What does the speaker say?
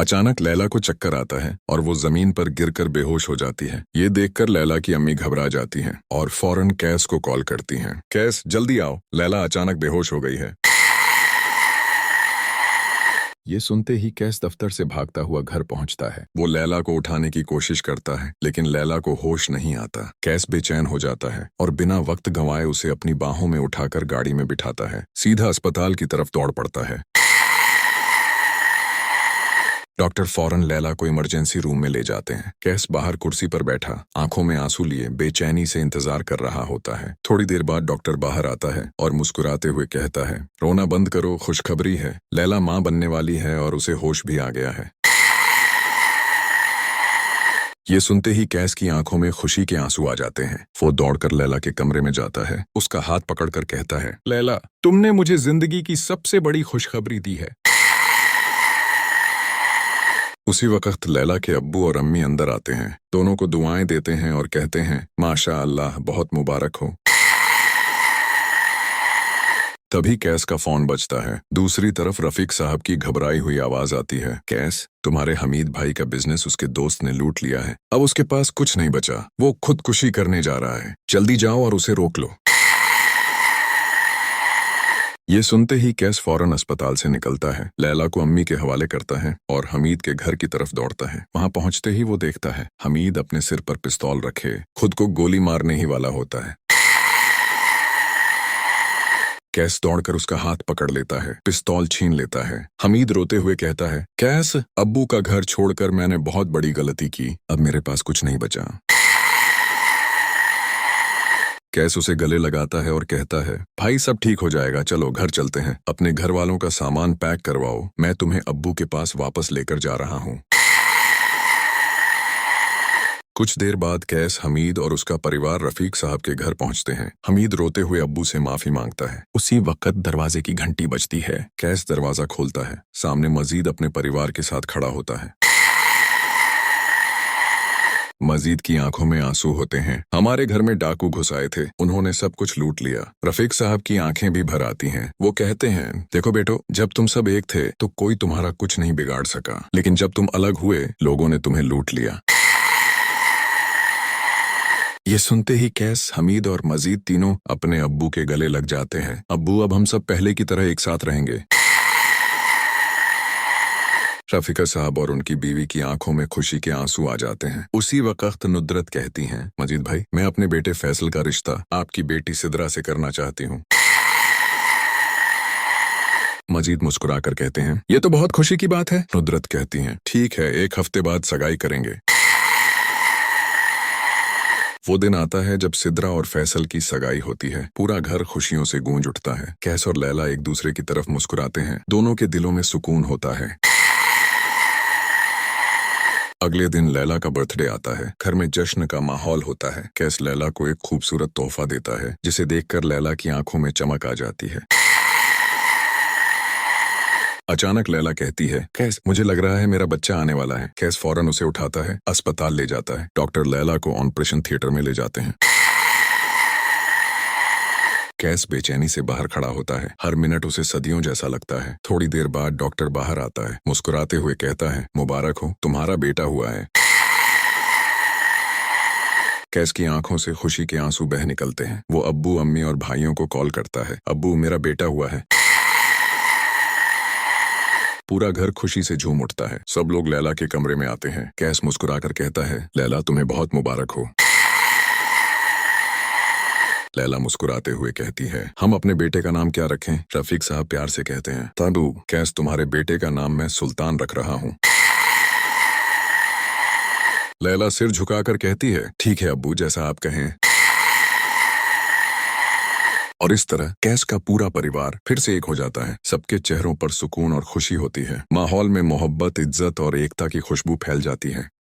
अचानक लैला को चक्कर आता है और वो जमीन पर गिरकर बेहोश हो जाती है। ये देखकर लैला की अम्मी घबरा जाती हैं और फौरन कैस को कॉल करती हैं। कैस जल्दी आओ, लैला अचानक बेहोश हो गई है। ये सुनते ही कैस दफ्तर से भागता हुआ घर पहुंचता है। वो लैला को उठाने की कोशिश करता है लेकिन लैला को होश नहीं आता। कैस बेचैन हो जाता है और बिना वक्त गंवाए उसे अपनी बाहों में उठाकर गाड़ी में बिठाता है। सीधा अस्पताल की तरफ दौड़ पड़ता है। डॉक्टर फौरन लैला को इमरजेंसी रूम में ले जाते हैं। कैस बाहर कुर्सी पर बैठा आंखों में आंसू लिए बेचैनी से इंतजार कर रहा होता है। थोड़ी देर बाद डॉक्टर बाहर आता है और मुस्कुराते हुए कहता है, रोना बंद करो, खुशखबरी है, लैला मां बनने वाली है और उसे होश भी आ गया है। ये सुनते ही कैस की आंखों में खुशी के आंसू आ जाते हैं। वो दौड़कर लैला के कमरे में जाता है, उसका हाथ पकड़कर कहता है, लैला तुमने मुझे जिंदगी की सबसे बड़ी खुशखबरी दी है। उसी वक्त लैला के अब्बू और अम्मी अंदर आते हैं। दोनों को दुआएं देते हैं और कहते हैं, माशा अल्लाह, बहुत मुबारक हो। तभी कैस का फोन बजता है। दूसरी तरफ रफीक साहब की घबराई हुई आवाज आती है, कैस तुम्हारे हमीद भाई का बिजनेस उसके दोस्त ने लूट लिया है। अब उसके पास कुछ नहीं बचा, वो खुदकुशी करने जा रहा है, जल्दी जाओ और उसे रोक लो। ये सुनते ही कैस फौरन अस्पताल से निकलता है, लैला को अम्मी के हवाले करता है और हमीद के घर की तरफ दौड़ता है। वहां पहुंचते ही वो देखता है हमीद अपने सिर पर पिस्तौल रखे खुद को गोली मारने ही वाला होता है। कैस दौड़कर उसका हाथ पकड़ लेता है, पिस्तौल छीन लेता है। हमीद रोते हुए कहता है, कैस अब्बू का घर छोड़कर मैंने बहुत बड़ी गलती की, अब मेरे पास कुछ नहीं बचा। कैस उसे गले लगाता है और कहता है, भाई सब ठीक हो जाएगा, चलो घर चलते हैं, अपने घर वालों का सामान पैक करवाओ, मैं तुम्हें अब्बू के पास वापस लेकर जा रहा हूँ। कुछ देर बाद कैस, हमीद और उसका परिवार रफीक साहब के घर पहुंचते हैं। हमीद रोते हुए अब्बू से माफी मांगता है। उसी वक्त दरवाजे की घंटी बजती है। कैस दरवाजा खोलता है, सामने मजीद अपने परिवार के साथ खड़ा होता है। मजीद की आंखों में आंसू होते हैं। हमारे घर में डाकू घुस आए थे, उन्होंने सब कुछ लूट लिया। रफीक साहब की आंखें भी भर आती हैं। वो कहते हैं, देखो बेटो, जब तुम सब एक थे तो कोई तुम्हारा कुछ नहीं बिगाड़ सका, लेकिन जब तुम अलग हुए लोगों ने तुम्हें लूट लिया। ये सुनते ही कैस, हमीद और मजीद तीनों अपने अब्बू के गले लग जाते हैं। अब्बू अब हम सब पहले की तरह एक साथ रहेंगे। रफीका साहब और उनकी बीवी की आंखों में खुशी के आंसू आ जाते हैं। उसी वक्त नुदरत कहती हैं, मजीद भाई मैं अपने बेटे फैसल का रिश्ता आपकी बेटी सिद्रा से करना चाहती हूँ। मजीद मुस्कुराकर कहते हैं, ये तो बहुत खुशी की बात है। नुदरत कहती हैं, ठीक है, 1 हफ्ते बाद सगाई करेंगे। वो दिन आता है जब सिद्रा और फैसल की सगाई होती है। पूरा घर खुशियों से गूंज उठता है। कैस और लैला एक दूसरे की तरफ मुस्कुराते हैं। दोनों के दिलों में सुकून होता है। अगले दिन लैला का बर्थडे आता है। घर में जश्न का माहौल होता है। कैस लैला को एक खूबसूरत तोहफा देता है, जिसे देखकर लैला की आंखों में चमक आ जाती है। अचानक लैला कहती है, कैस मुझे लग रहा है मेरा बच्चा आने वाला है। कैस फौरन उसे उठाता है, अस्पताल ले जाता है। डॉक्टर लैला को ऑपरेशन थिएटर में ले जाते हैं। कैस बेचैनी से बाहर खड़ा होता है। हर मिनट उसे सदियों जैसा लगता है। थोड़ी देर बाद डॉक्टर बाहर आता है, मुस्कुराते हुए कहता है, मुबारक हो, तुम्हारा बेटा हुआ है। कैस की आंखों से खुशी के आंसू बह निकलते हैं। वो अब्बू, अम्मी और भाइयों को कॉल करता है, अब्बू मेरा बेटा हुआ है। पूरा घर खुशी से झूम उठता है। सब लोग लैला के कमरे में आते हैं। कैस मुस्कुराकर कहता है, लैला तुम्हें बहुत मुबारक हो। लैला मुस्कुराते हुए कहती है, हम अपने बेटे का नाम क्या रखें? रफीक साहब प्यार से कहते हैं, ताबू कैस तुम्हारे बेटे का नाम मैं सुल्तान रख रहा हूँ। लैला सिर झुकाकर कहती है, ठीक है अब्बू, जैसा आप कहें। और इस तरह कैस का पूरा परिवार फिर से एक हो जाता है। सबके चेहरों पर सुकून और खुशी होती है। माहौल में मोहब्बत, इज्जत और एकता की खुशबू फैल जाती है।